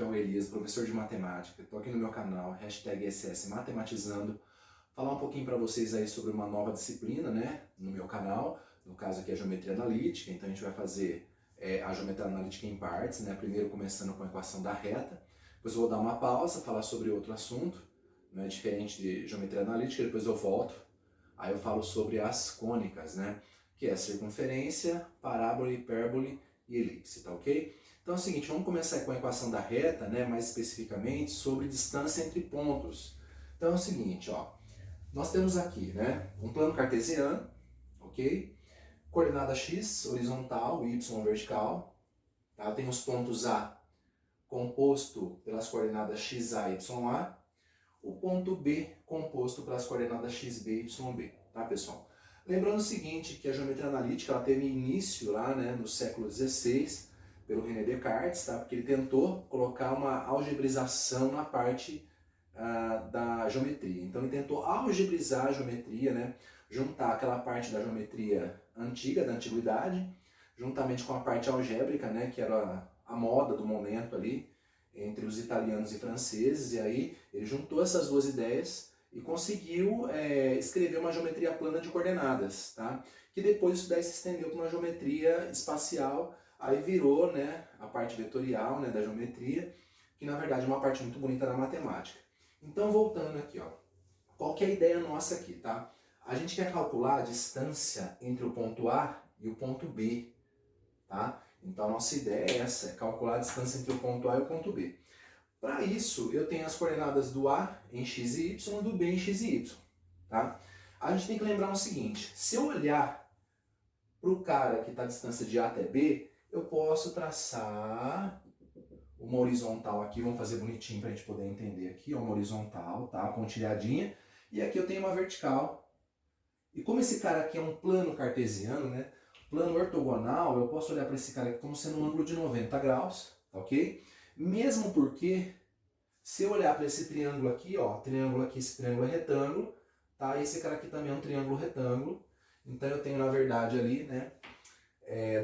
é o Elias, professor de matemática. Estou aqui no meu canal, #SS Matematizando. Falar um pouquinho para vocês aí sobre uma nova disciplina, né, no meu canal. No caso aqui é a geometria analítica, então a gente vai fazer a geometria analítica em partes, né, primeiro começando com a equação da reta. Depois eu vou dar uma pausa, falar sobre outro assunto, né, diferente de geometria analítica, depois eu volto. Aí eu falo sobre as cônicas, né, que é circunferência, parábola, hipérbole e elipse, tá ok? Então é o seguinte, vamos começar com a equação da reta, né, mais especificamente sobre distância entre pontos. Então é o seguinte, ó, nós temos aqui, né, um plano cartesiano, ok? Coordenada x horizontal, y vertical, tá? Tem os pontos A composto pelas coordenadas xa e ya, o ponto B composto pelas coordenadas xb e yb, tá, pessoal? Lembrando o seguinte, que a geometria analítica ela teve início lá, né, no século XVI, pelo René Descartes, tá? Porque ele tentou colocar uma algebrização na parte da geometria. Então ele tentou algebrizar a geometria, né? Juntar aquela parte da geometria antiga, da antiguidade, juntamente com a parte algébrica, né, que era a moda do momento ali, entre os italianos e franceses, e aí ele juntou essas duas ideias e conseguiu escrever uma geometria plana de coordenadas, tá? Que depois isso daí se estendeu para uma geometria espacial, aí virou, né, a parte vetorial, né, da geometria, que na verdade é uma parte muito bonita da matemática. Então voltando aqui, ó, qual que é a ideia nossa aqui, tá? A gente quer calcular a distância entre o ponto A e o ponto B, tá? Então a nossa ideia é essa, é calcular a distância entre o ponto A e o ponto B. Para isso, eu tenho as coordenadas do A em x e y e do B em x e y, tá? A gente tem que lembrar o seguinte, se eu olhar para o cara que está a distância de A até B, eu posso traçar uma horizontal aqui, vamos fazer bonitinho para a gente poder entender aqui, ó, uma horizontal, tá? Pontilhadinha, e aqui eu tenho uma vertical. E como esse cara aqui é um plano cartesiano, né? Plano ortogonal, eu posso olhar para esse cara aqui como sendo um ângulo de 90 graus, tá ok? Mesmo porque, se eu olhar para esse triângulo aqui, ó, triângulo aqui, esse triângulo é retângulo, tá? Esse cara aqui também é um triângulo retângulo. Então eu tenho, na verdade, ali, né,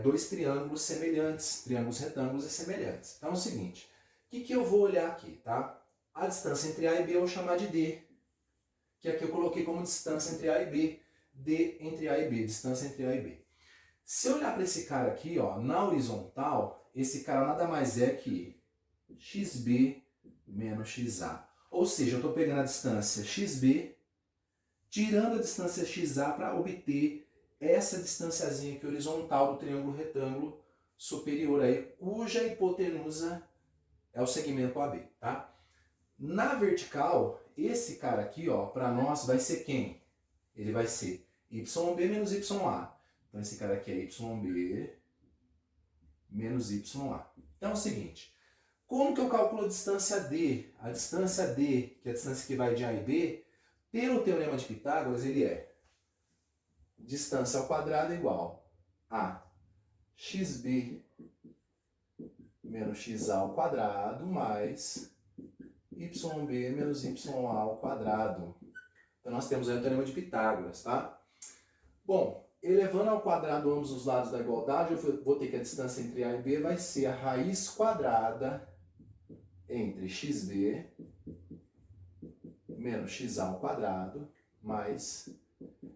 dois triângulos semelhantes, triângulos retângulos e semelhantes. Então é o seguinte, o que eu vou olhar aqui, tá? A distância entre A e B eu vou chamar de D, que aqui eu coloquei como distância entre A e B. D entre A e B, distância entre A e B. Se eu olhar para esse cara aqui, ó, na horizontal, esse cara nada mais é que xb menos xa. Ou seja, eu estou pegando a distância xb, tirando a distância xa para obter essa distanciazinha aqui horizontal do triângulo retângulo superior aí, cuja hipotenusa é o segmento AB, tá? Na vertical, esse cara aqui, ó, para nós vai ser quem? Ele vai ser YB menos YA. Então esse cara aqui é YB menos YA. Então é o seguinte, como que eu calculo a distância D? A distância D, que é a distância que vai de A e B, pelo teorema de Pitágoras, ele é distância ao quadrado igual a xb menos xa ao quadrado mais yb menos ya ao quadrado. Então nós temos aí o teorema de Pitágoras, tá? Bom, elevando ao quadrado ambos os lados da igualdade, eu vou ter que a distância entre A e B vai ser a raiz quadrada entre xb menos xa ao quadrado mais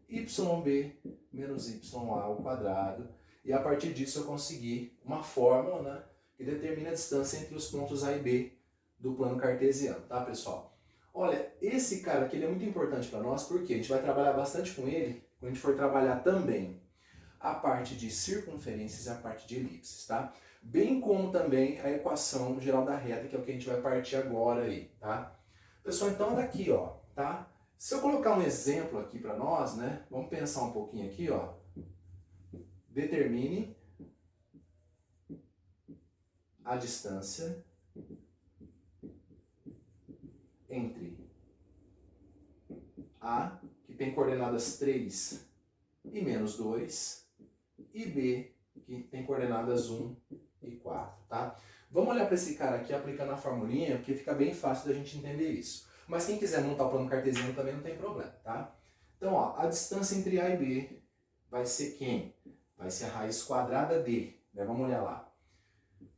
yb menos ya ao quadrado. E a partir disso eu consegui uma fórmula, né, que determina a distância entre os pontos A e B do plano cartesiano, tá, pessoal? Olha, esse cara aqui ele é muito importante para nós, porque a gente vai trabalhar bastante com ele quando a gente for trabalhar também a parte de circunferências e a parte de elipses, tá? Bem como também a equação geral da reta, que é o que a gente vai partir agora aí, tá? Pessoal, então daqui, ó, tá? Se eu colocar um exemplo aqui para nós, né? Vamos pensar um pouquinho aqui, ó. Determine a distância entre A, que tem coordenadas 3 e menos 2, e B, que tem coordenadas 1 e 4, tá? Vamos olhar para esse cara aqui aplicando a formulinha, porque fica bem fácil da gente entender isso. Mas quem quiser montar o plano cartesiano também não tem problema, tá? Então, ó, a distância entre A e B vai ser quem? Vai ser a raiz quadrada de, né? Vamos olhar lá.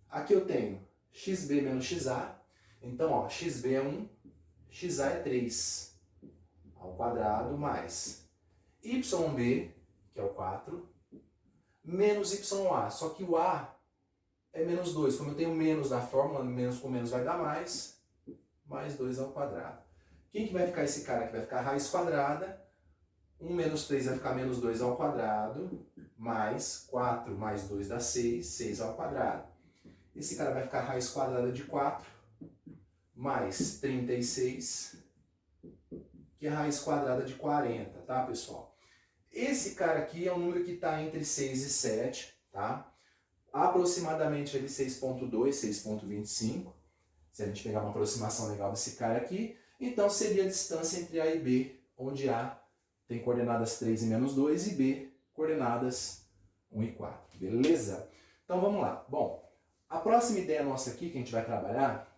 Aqui eu tenho xb menos xa. Então, ó, xb é 1, xa é 3 ao quadrado mais yb, que é o 4, menos ya. Só que o a é menos 2. Como eu tenho menos na fórmula, menos com menos vai dar mais 2 ao quadrado. Quem que vai ficar esse cara aqui? Vai ficar a raiz quadrada. 1 menos 3 vai ficar menos 2 ao quadrado, mais 4 mais 2 dá 6, 6 ao quadrado. Esse cara vai ficar a raiz quadrada de 4, mais 36, que é a raiz quadrada de 40, tá, pessoal? Esse cara aqui é um número que está entre 6 e 7, tá? Aproximadamente ele 6,2, 6,25. Se a gente pegar uma aproximação legal desse cara aqui, então seria a distância entre A e B, onde A tem coordenadas 3 e menos 2 e B coordenadas 1 e 4, beleza? Então vamos lá. Bom, a próxima ideia nossa aqui que a gente vai trabalhar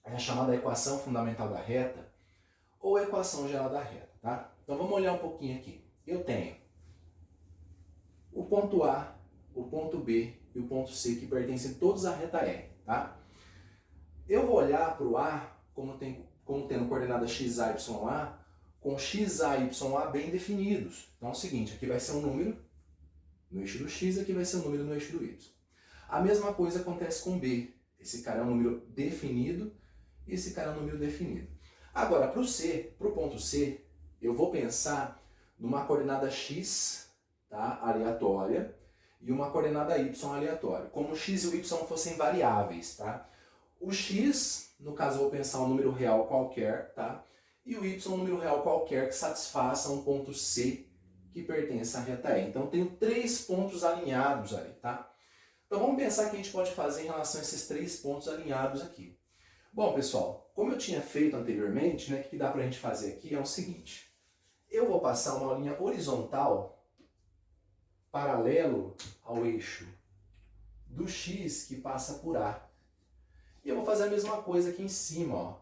é a chamada equação fundamental da reta ou equação geral da reta, tá? Então vamos olhar um pouquinho aqui. Eu tenho o ponto A, o ponto B e o ponto C que pertencem todos à reta R, tá? Eu vou olhar para o A como tendo coordenada xa, ya, com xa e ya bem definidos. Então é o seguinte, aqui vai ser um número no eixo do x, aqui vai ser um número no eixo do y. A mesma coisa acontece com B. Esse cara é um número definido e esse cara é um número definido. Agora, para o C, para o ponto C, eu vou pensar numa coordenada x, tá, aleatória, e uma coordenada y aleatória, como o x e o y fossem variáveis, tá? O x, no caso, eu vou pensar um número real qualquer, tá? E o y um número real qualquer que satisfaça um ponto C que pertence à reta E. Então, eu tenho 3 pontos alinhados ali, tá? Então, vamos pensar que a gente pode fazer em relação a esses 3 pontos alinhados aqui. Bom, pessoal, como eu tinha feito anteriormente, né, o que dá pra gente fazer aqui é o seguinte. Eu vou passar uma linha horizontal paralelo ao eixo do x que passa por A. E eu vou fazer a mesma coisa aqui em cima, ó.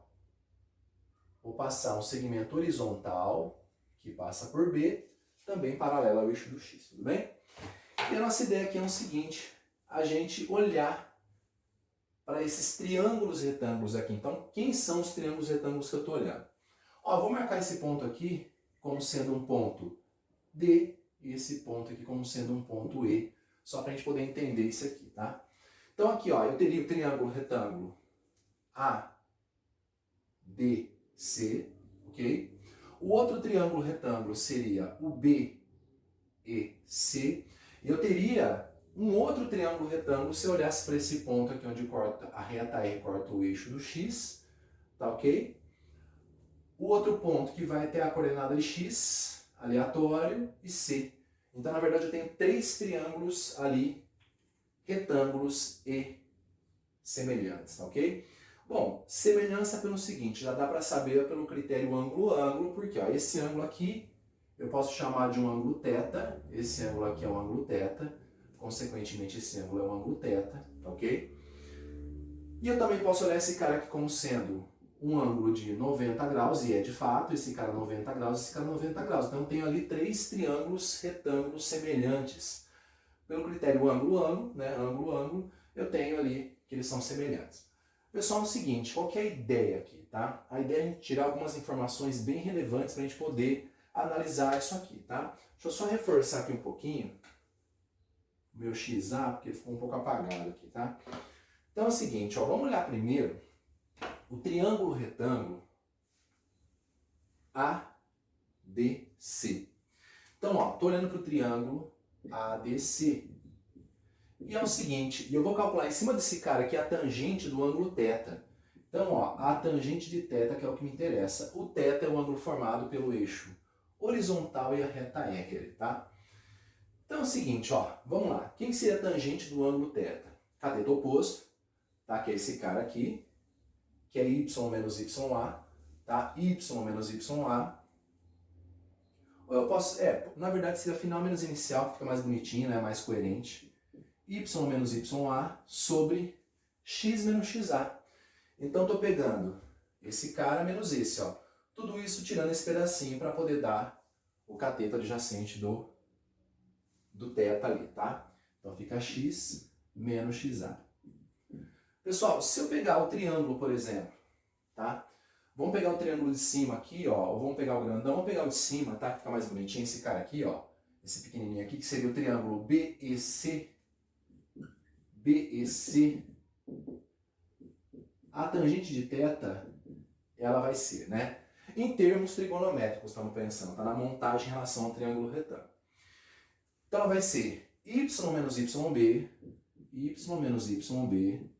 Vou passar um segmento horizontal que passa por B, também paralelo ao eixo do x, tudo bem? E a nossa ideia aqui é o seguinte, a gente olhar para esses triângulos retângulos aqui. Então, quem são os triângulos retângulos que eu estou olhando? Ó, vou marcar esse ponto aqui como sendo um ponto D e esse ponto aqui como sendo um ponto E, só para a gente poder entender isso aqui, tá? Então aqui, ó, eu teria o triângulo retângulo ABC, ok? O outro triângulo retângulo seria o BEC. E eu teria um outro triângulo retângulo se eu olhasse para esse ponto aqui onde corta a reta E, corta o eixo do x, tá ok? O outro ponto que vai ter a coordenada de x, aleatório, e C. Então, na verdade, eu tenho 3 triângulos ali, retângulos e semelhantes, tá ok? Bom, semelhança pelo seguinte, já dá para saber pelo critério ângulo-ângulo, porque ó, esse ângulo aqui eu posso chamar de um ângulo θ, esse ângulo aqui é um ângulo θ, consequentemente esse ângulo é um ângulo θ, tá ok? E eu também posso olhar esse cara aqui como sendo um ângulo de 90 graus, e é de fato, esse cara 90 graus, esse cara 90 graus. Então eu tenho ali 3 triângulos retângulos semelhantes. Pelo critério ângulo-ângulo, né, ângulo-ângulo, eu tenho ali que eles são semelhantes. Pessoal, é o seguinte, qual que é a ideia aqui, tá? A ideia é a gente tirar algumas informações bem relevantes para a gente poder analisar isso aqui, tá? Deixa eu só reforçar aqui um pouquinho o meu XA, porque ele ficou um pouco apagado aqui, tá? Então é o seguinte, ó, vamos olhar primeiro o triângulo retângulo ADC. Então, ó, tô olhando para o triângulo ADC. E é o seguinte, eu vou calcular em cima desse cara aqui a tangente do ângulo θ. Então, ó, a tangente de θ que é o que me interessa. O θ é o ângulo formado pelo eixo horizontal e a reta R, tá? Então é o seguinte, ó, vamos lá. Quem seria a tangente do ângulo θ? Cateto oposto, tá? Que é esse cara aqui, que é y menos ya, tá? Y menos ya. Ou eu posso, na verdade seria final menos inicial, que fica mais bonitinho, né? Mais coerente. Y menos ya sobre x menos xa. Então estou pegando esse cara menos esse, ó. Tudo isso tirando esse pedacinho para poder dar o cateto adjacente do θ ali, tá? Então fica x menos xa. Pessoal, se eu pegar o triângulo, por exemplo, tá? Vamos pegar o triângulo de cima aqui, ó, ou vamos pegar o grandão, vamos pegar o de cima, tá? Que fica mais bonitinho, esse cara aqui, ó, esse pequenininho aqui, que seria o triângulo BEC, BEC, a tangente de θ, ela vai ser, né? Em termos trigonométricos, estamos pensando, tá na montagem em relação ao triângulo retângulo. Então ela vai ser y menos yb, y menos yb,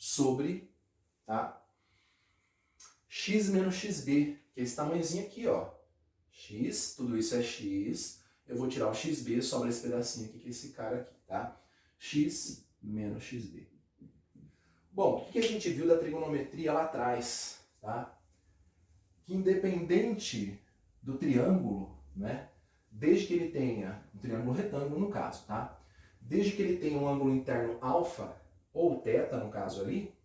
sobre, tá? X menos xb, que é esse tamanhozinho aqui, ó. X, tudo isso é x. Eu vou tirar o xb, sobra esse pedacinho aqui, que é esse cara aqui, tá? X menos xb. Bom, o que a gente viu da trigonometria lá atrás, tá? Que independente do triângulo, né? Desde que ele tenha, um triângulo retângulo no caso, tá? Desde que ele tenha um ângulo interno alfa, ou θ no caso ali,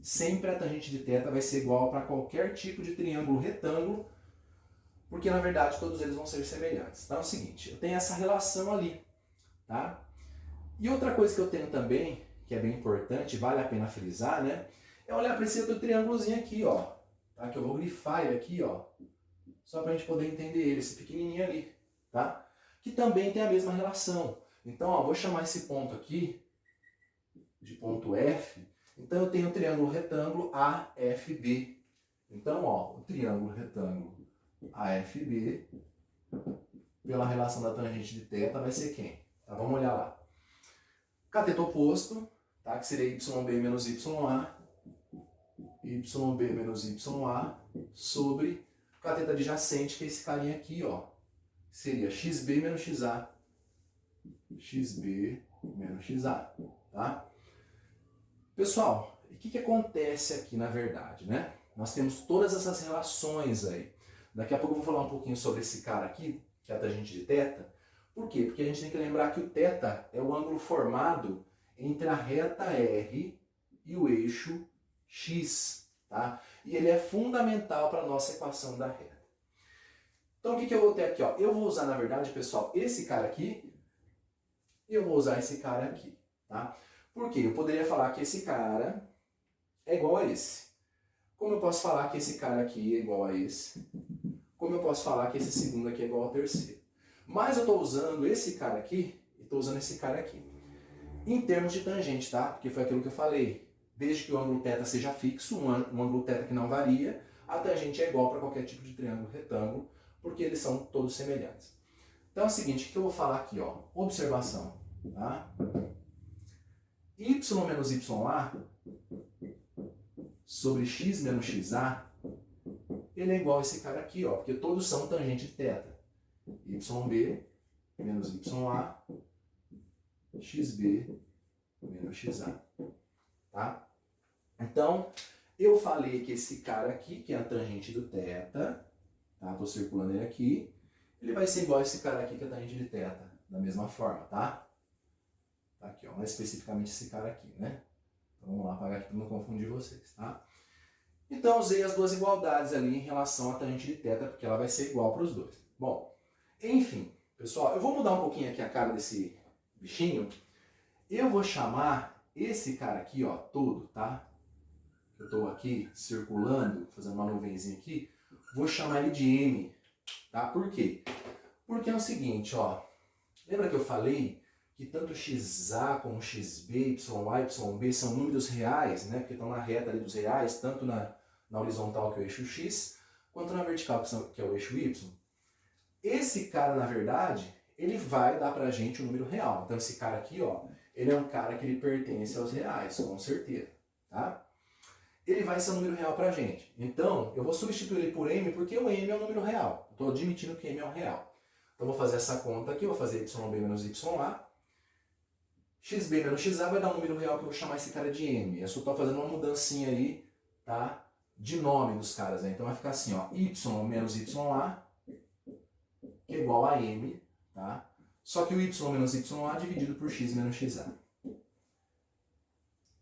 sempre a tangente de θ vai ser igual para qualquer tipo de triângulo retângulo, porque na verdade todos eles vão ser semelhantes. Então é o seguinte, eu tenho essa relação ali, tá? E outra coisa que eu tenho também, que é bem importante, vale a pena frisar, né? É olhar para esse outro triângulozinho aqui, ó. Tá? Que eu vou grifar ele aqui, ó. Só para a gente poder entender ele, esse pequenininho ali, tá? Que também tem a mesma relação. Então, ó, vou chamar esse ponto aqui de ponto F. Então, eu tenho o triângulo retângulo AFB. Então, ó, o triângulo retângulo AFB, pela relação da tangente de θ, vai ser quem? Tá, vamos olhar lá. Cateto oposto, tá? Que seria YB menos YA, YB menos YA, sobre o cateto adjacente, que é esse carinha aqui, ó. Seria XB menos XA. XB menos XA, tá? Pessoal, o que acontece aqui na verdade, né? Nós temos todas essas relações aí. Daqui a pouco eu vou falar um pouquinho sobre esse cara aqui, que é a tangente de θ. Por quê? Porque a gente tem que lembrar que o θ é o ângulo formado entre a reta R e o eixo X, tá? E ele é fundamental para a nossa equação da reta. Então o que eu vou ter aqui, ó? Eu vou usar, na verdade, pessoal, esse cara aqui e eu vou usar esse cara aqui, tá? Por quê? Eu poderia falar que esse cara é igual a esse. Como eu posso falar que esse cara aqui é igual a esse? Como eu posso falar que esse segundo aqui é igual ao terceiro? Mas eu estou usando esse cara aqui e estou usando esse cara aqui. Em termos de tangente, tá? Porque foi aquilo que eu falei. Desde que o ângulo θ seja fixo, um ângulo θ que não varia, a tangente é igual para qualquer tipo de triângulo retângulo, porque eles são todos semelhantes. Então é o seguinte, o que eu vou falar aqui, ó? Observação, tá? Y menos YA sobre X menos XA, ele é igual a esse cara aqui, ó, porque todos são tangente de θ. YB menos YA, XB menos XA, tá? Então, eu falei que esse cara aqui, que é a tangente do θ, tá? Tô circulando ele aqui, ele vai ser igual a esse cara aqui, que é a tangente de θ, da mesma forma, tá? Tá aqui, ó, mais especificamente esse cara aqui, né? Então vamos lá, apagar aqui para não confundir vocês, tá? Então, usei as duas igualdades ali em relação à tangente de θ, porque ela vai ser igual para os dois. Bom, enfim, pessoal, eu vou mudar um pouquinho aqui a cara desse bichinho. Eu vou chamar esse cara aqui, ó, todo, tá? Eu estou aqui circulando, fazendo uma nuvenzinha aqui. Vou chamar ele de M, tá? Por quê? Porque é o seguinte, ó. Lembra que eu falei que tanto XA como XB, YA, YB são números reais, né? Porque estão na reta ali dos reais, tanto na horizontal, que é o eixo X, quanto na vertical, que é o eixo Y. Esse cara, na verdade, ele vai dar pra gente o número real. Então esse cara aqui, ó, ele é um cara que ele pertence aos reais, com certeza, tá? Ele vai ser um número real pra gente. Então, eu vou substituir ele por M, porque o M é um número real. Estou admitindo que M é um real. Então vou fazer essa conta aqui, vou fazer YB menos YA. XB menos XA vai dar um número real que eu vou chamar esse cara de M. Eu só estou fazendo uma mudancinha aí, tá? De nome dos caras, né? Então vai ficar assim, ó, Y menos YA, que é igual a M, tá? Só que o Y menos YA dividido por X menos XA.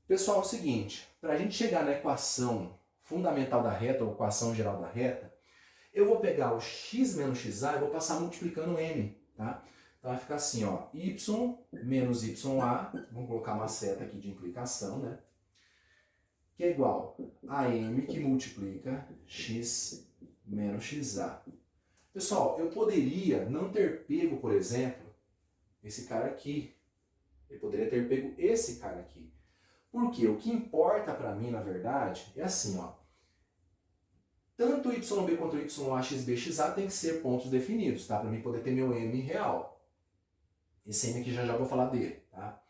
Pessoal, é o seguinte, para a gente chegar na equação fundamental da reta, ou equação geral da reta, eu vou pegar o X menos XA e vou passar multiplicando M, tá? Então vai ficar assim, ó, Y menos YA, vamos colocar uma seta aqui de implicação, né? que é igual a m que multiplica x menos xa. Pessoal, eu poderia não ter pego, por exemplo, esse cara aqui. Eu poderia ter pego esse cara aqui. Porque o que importa para mim, na verdade, é assim, ó. Tanto YB quanto YA, XB, XA tem que ser pontos definidos, tá? Para mim poder ter meu M real. Esse M aqui já vou falar dele, tá?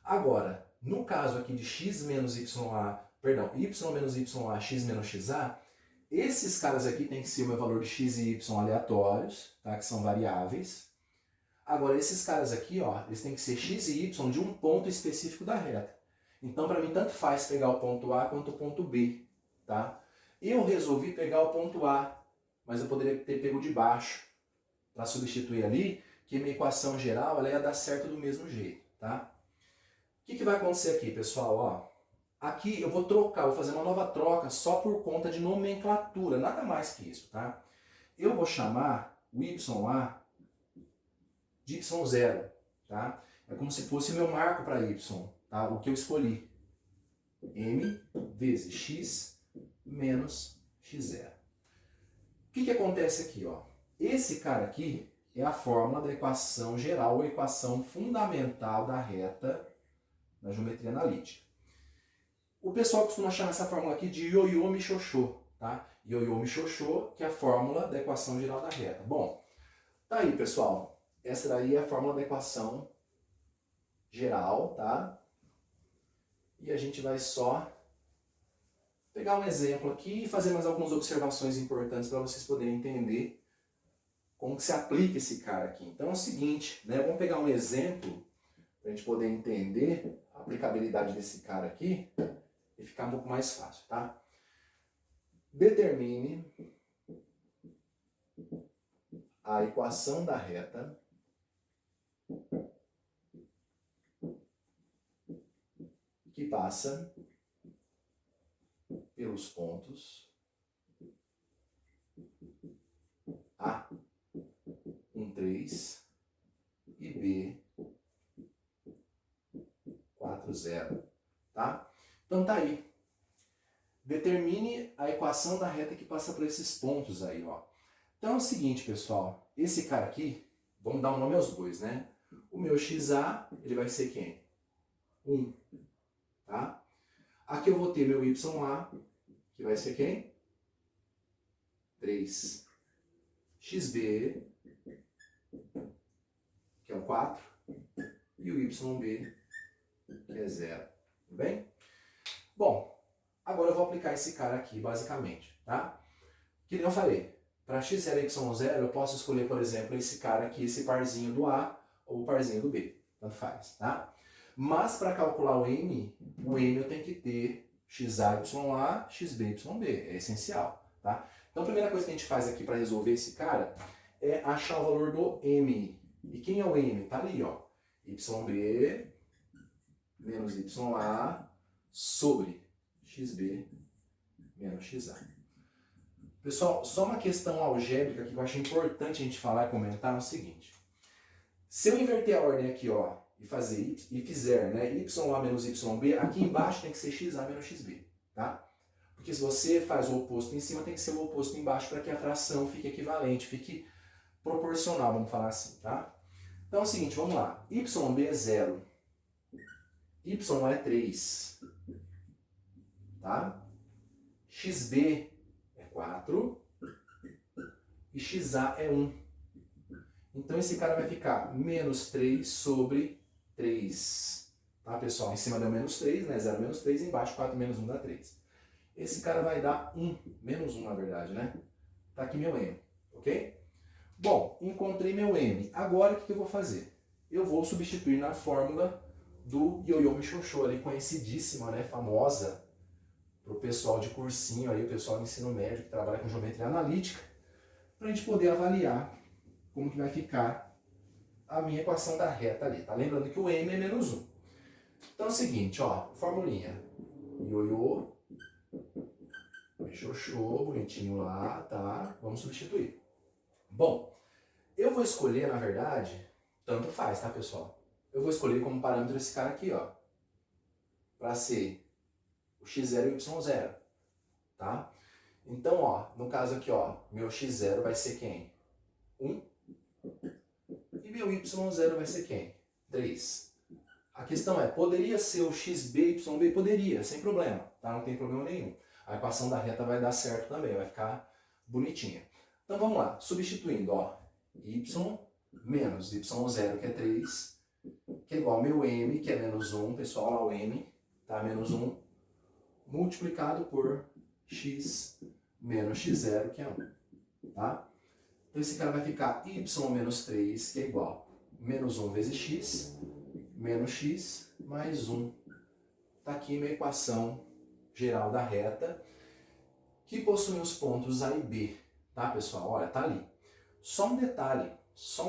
Agora, no caso aqui de X menos YA, perdão, Y menos YA, X menos XA, esses caras aqui tem que ser o meu valor de X e Y aleatórios, tá? Que são variáveis. Agora, esses caras aqui, ó, eles têm que ser X e Y de um ponto específico da reta. Então, para mim, tanto faz pegar o ponto A quanto o ponto B, tá? Eu resolvi pegar o ponto A, mas eu poderia ter pego de baixo para substituir ali, que minha equação geral ela ia dar certo do mesmo jeito, tá? O que vai acontecer aqui, pessoal? Ó, aqui eu vou trocar, vou fazer uma nova troca só por conta de nomenclatura, nada mais que isso, tá? Eu vou chamar o YA de Y0, tá? É como se fosse o meu marco para Y, tá? O que eu escolhi. M vezes X menos X0. O que acontece aqui, ó? Esse cara aqui é a fórmula da equação geral, ou equação fundamental da reta na geometria analítica. O pessoal costuma chamar essa fórmula aqui de ioiô-michôchô, tá? Ioiô-michôchô, que é a fórmula da equação geral da reta. Bom, tá aí, pessoal. Essa daí é a fórmula da equação geral, tá? E a gente vai só pegar um exemplo aqui e fazer mais algumas observações importantes para vocês poderem entender como que se aplica esse cara aqui. Então é o seguinte, né? Vamos pegar um exemplo para a gente poder entender a aplicabilidade desse cara aqui e ficar um pouco mais fácil, tá? Determine a equação da reta que passa pelos pontos A, 3 e B, 0, tá? Então tá aí. Determine a equação da reta que passa por esses pontos aí, ó. Então é o seguinte, pessoal. Esse cara aqui, vamos dar um nome aos bois, né? O meu XA, ele vai ser quem? 1, tá? Aqui eu vou ter meu YA, que vai ser quem? 3. XB, que é o 4. E o YB, que é 0. Tudo bem? Bom, agora eu vou aplicar esse cara aqui, basicamente, tá? Que nem eu falei, para x0 e y0, eu posso escolher, por exemplo, esse cara aqui, esse parzinho do A ou o parzinho do B. Tanto faz, tá? Mas para calcular o M eu tenho que ter xa, ya, xb, yb. É essencial, tá? Então a primeira coisa que a gente faz aqui para resolver esse cara é achar o valor do M. E quem é o M? Tá ali, ó. Yb menos ya sobre xb menos xa. Pessoal, só uma questão algébrica que eu acho importante a gente falar e comentar é o seguinte. Se eu inverter a ordem aqui, ó, e fazer e fizer, né, ya menos yb, aqui embaixo tem que ser xa menos xb, tá? Porque se você faz o oposto em cima, tem que ser o oposto embaixo para que a fração fique equivalente, fique proporcional, vamos falar assim, tá? Então é o seguinte, vamos lá. Yb é 0. Y é 3. Tá? XB é 4. E XA é 1. Então esse cara vai ficar menos 3 sobre 3. Tá, pessoal? Em cima deu menos 3, né? 0 menos 3. Embaixo 4 menos 1 dá 3. Esse cara vai dar 1. Menos 1, na verdade, né? Tá aqui meu M. Ok? Bom, encontrei meu M. Agora o que eu vou fazer? Eu vou substituir na fórmula do ioiô-michôchô, ali conhecidíssima, né? Famosa para o pessoal de cursinho, aí, o pessoal do ensino médio que trabalha com geometria analítica, para a gente poder avaliar como que vai ficar a minha equação da reta ali, tá? Lembrando que o M é menos 1. Então é o seguinte, ó, formulinha. Ioiô, michôchô, bonitinho lá, tá? Vamos substituir. Bom, eu vou escolher, na verdade, tanto faz, tá, pessoal? Eu vou escolher como parâmetro esse cara aqui, ó, para ser o o x0 e o y0, tá? Então, ó, no caso aqui, ó, meu x0 vai ser quem? 1. E meu y0 vai ser quem? 3. A questão é, poderia ser o xb, yb? Poderia, sem problema, tá? Não tem problema nenhum. A equação da reta vai dar certo também, vai ficar bonitinha. Então vamos lá, substituindo, ó, y menos y0, que é 3, que é igual ao meu m, que é menos 1, pessoal, lá o m, tá? Menos 1, multiplicado por x menos x0, que é 1, tá? Então esse cara vai ficar y menos 3, que é igual a menos 1 vezes x, menos x, mais 1. Tá aqui minha equação geral da reta, que possui os pontos A e B, tá, pessoal? Olha, tá ali. Só um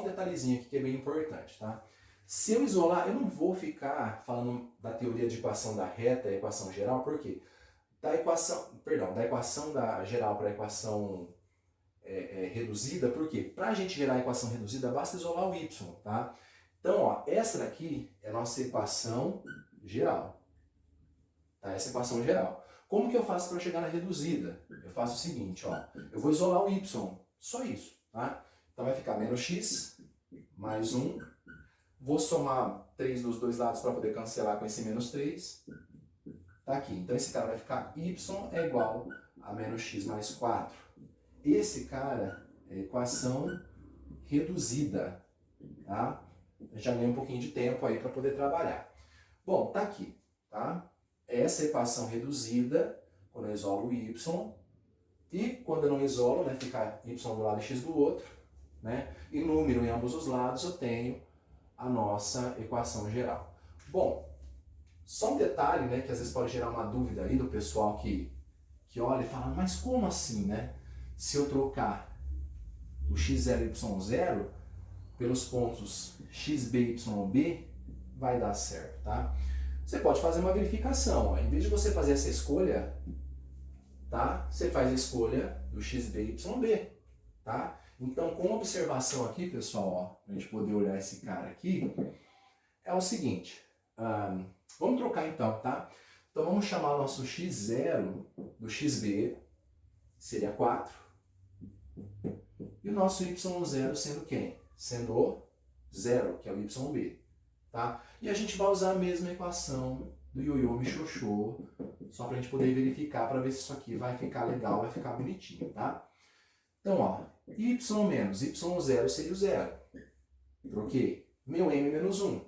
detalhezinho aqui que é bem importante, tá? Se eu isolar, eu não vou ficar falando da teoria de equação da reta e equação geral, por quê? Da equação da geral para a equação reduzida, por quê? Para a gente gerar a equação reduzida, basta isolar o y, tá? Então, ó, essa daqui é a nossa equação geral, tá? Essa é a equação geral. Como que eu faço para chegar na reduzida? Eu faço o seguinte, ó, eu vou isolar o y, só isso, tá? Então vai ficar menos x mais 1, vou somar 3 dos dois lados para poder cancelar com esse menos 3, tá aqui. Então esse cara vai ficar y é igual a menos x mais 4. Esse cara é a equação reduzida, tá? Eu já ganhei um pouquinho de tempo aí para poder trabalhar. Bom, tá aqui, tá? Essa é a equação reduzida, quando eu isolo o y, e quando eu não isolo, né, fica y do lado e x do outro, né? E número em ambos os lados, eu tenho a nossa equação geral. Bom, só um detalhe, né, que às vezes pode gerar uma dúvida aí do pessoal que olha e fala, mas como assim, né? Se eu trocar o x0 e y0 pelos pontos xb e yb, vai dar certo, tá? Você pode fazer uma verificação, ó. Em vez de você fazer essa escolha, tá? Você faz a escolha do xb e yb, tá? Então, com observação aqui, pessoal, ó, pra gente poder olhar esse cara aqui, é o seguinte, vamos trocar então, tá? Então vamos chamar o nosso x0 do xb, seria 4, e o nosso y0 sendo quem? Sendo o 0, que é o yb, tá? E a gente vai usar a mesma equação do ioiô michôchô, só pra gente poder verificar, para ver se isso aqui vai ficar legal, vai ficar bonitinho, tá? Então, ó, y menos y0 seria o 0. Troquei. Meu m menos 1.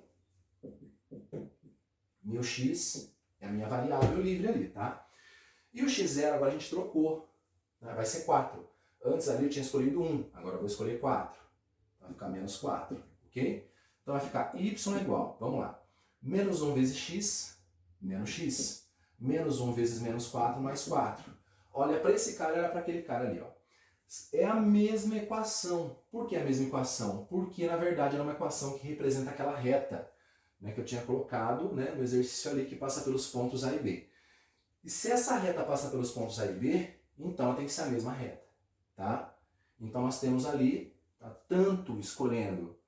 Meu x é a minha variável livre ali, tá? E o x0 agora a gente trocou, né? Vai ser 4. Antes ali eu tinha escolhido 1, agora eu vou escolher 4. Vai ficar menos 4, ok? Então vai ficar y é igual, vamos lá, menos 1 vezes x, menos x. Menos 1 vezes menos 4, mais 4. Olha para esse cara e olha para aquele cara ali, ó. É a mesma equação. Por que a mesma equação? Porque, na verdade, é uma equação que representa aquela reta, né, que eu tinha colocado, né, no exercício ali que passa pelos pontos A e B. E se essa reta passa pelos pontos A e B, então ela tem que ser a mesma reta, tá? Então nós temos ali, tá, tanto escolhendo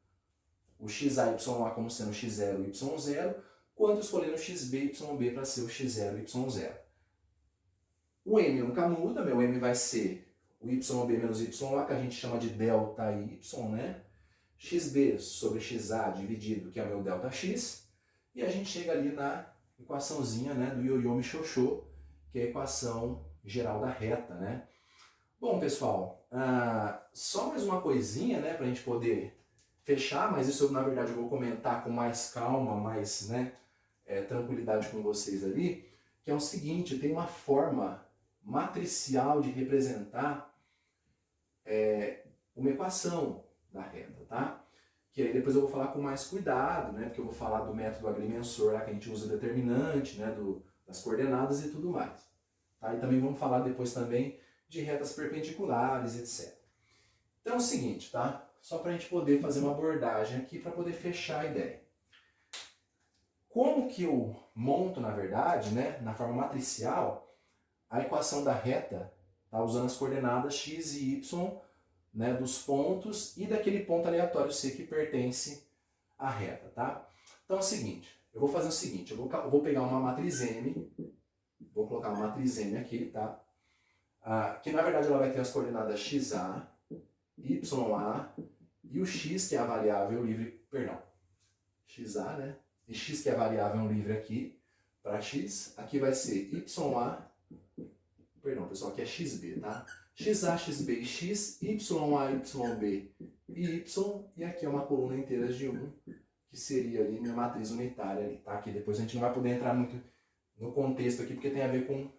o xa e yA como sendo x0 e y0, quanto escolhendo o xb e yb para ser o x0 e y0. O m nunca muda, meu m vai ser o yb menos yA, que a gente chama de delta y, né? xb sobre xa dividido, que é o meu delta x, e a gente chega ali na equaçãozinha, né, do ioiô michôchô, que é a equação geral da reta, né? Bom, pessoal, só mais uma coisinha, né, para a gente poder fechar, mas isso na verdade eu vou comentar com mais calma, mais, né, tranquilidade com vocês ali, que é o seguinte, tem uma forma matricial de representar uma equação da reta, tá? Que aí depois eu vou falar com mais cuidado, né? Porque eu vou falar do método agrimensor lá que a gente usa determinante, né? Das coordenadas e tudo mais. Tá? E também vamos falar depois também de retas perpendiculares, etc. Então é o seguinte, tá? Só para a gente poder fazer uma abordagem aqui para poder fechar a ideia. Como que eu monto, na verdade, né? Na forma matricial, a equação da reta, tá? Usando as coordenadas x e y, né, dos pontos e daquele ponto aleatório C que pertence à reta, tá? Então é o seguinte, eu vou fazer o seguinte, eu vou pegar uma matriz M, vou colocar uma matriz M aqui, tá? Que na verdade ela vai ter as coordenadas XA, YA e o X, que é a variável livre, perdão, XA, né? E X, que é a variável livre aqui, para X. Aqui vai ser YA, perdão, pessoal, aqui é XB, tá? XA, XB e X, YA, YB e Y, e aqui é uma coluna inteira de 1, que seria ali minha matriz unitária ali, tá? Que depois a gente não vai poder entrar muito no contexto aqui, porque tem a ver com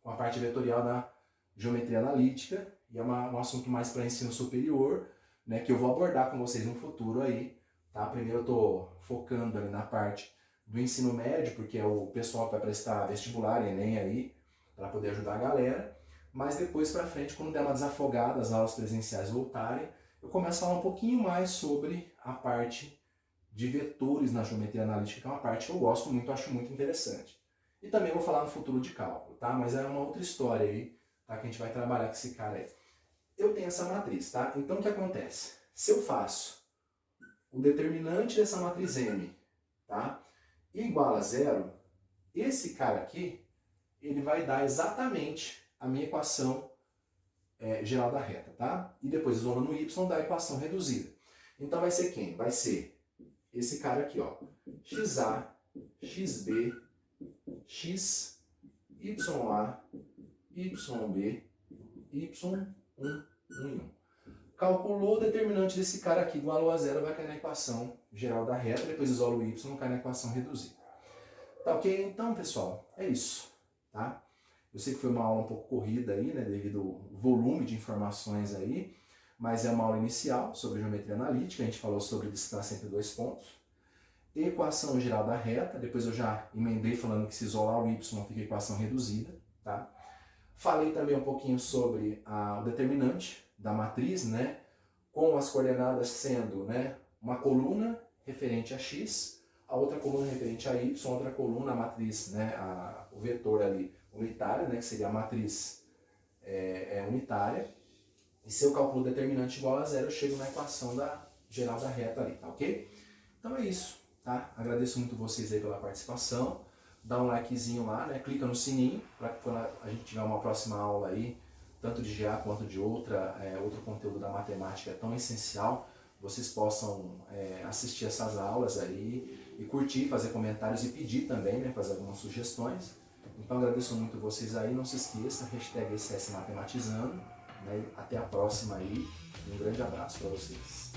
a parte vetorial da geometria analítica, e é um assunto mais para ensino superior, né, que eu vou abordar com vocês no futuro aí, tá? Primeiro eu estou focando ali na parte do ensino médio, porque é o pessoal que vai prestar vestibular, Enem aí, para poder ajudar a galera, mas depois para frente, quando der uma desafogada, as aulas presenciais voltarem, eu começo a falar um pouquinho mais sobre a parte de vetores na geometria analítica, que é uma parte que eu gosto muito, acho muito interessante. E também vou falar no futuro de cálculo, tá? Mas é uma outra história aí, tá? Que a gente vai trabalhar com esse cara aí. Eu tenho essa matriz, tá? Então o que acontece? Se eu faço o determinante dessa matriz M, tá? Igual a zero, esse cara aqui, ele vai dar exatamente a minha equação geral da reta, tá? E depois isolando o y dá a equação reduzida. Então vai ser quem? Vai ser esse cara aqui, ó. XA, XB, X, YA, YB, Y1, 1 e 1. Calculou o determinante desse cara aqui igual a zero, vai cair na equação geral da reta, depois isola o y, cai na equação reduzida. Tá ok? Então, pessoal, é isso, tá? Eu sei que foi uma aula um pouco corrida aí, né, devido ao volume de informações aí, mas é uma aula inicial sobre geometria analítica, a gente falou sobre distância entre dois pontos, equação geral da reta, depois eu já emendei falando que se isolar o y fica equação reduzida, tá? Falei também um pouquinho sobre o determinante da matriz, né, com as coordenadas sendo, né, uma coluna referente a x, a outra coluna referente a y, outra coluna, a matriz, né, o vetor ali unitário, né, que seria a matriz unitária. E se eu calculo o determinante igual a zero, eu chego na equação geral da reta ali, tá ok? Então é isso, tá? Agradeço muito vocês aí pela participação. Dá um likezinho lá, né? Clica no sininho para que quando a gente tiver uma próxima aula aí, tanto de GA quanto de outro conteúdo da matemática tão essencial, vocês possam assistir essas aulas aí e curtir, fazer comentários e pedir também, né? Fazer algumas sugestões. Então agradeço muito vocês aí, não se esqueça, hashtag ECS Matematizando, né? Até a próxima aí, um grande abraço para vocês.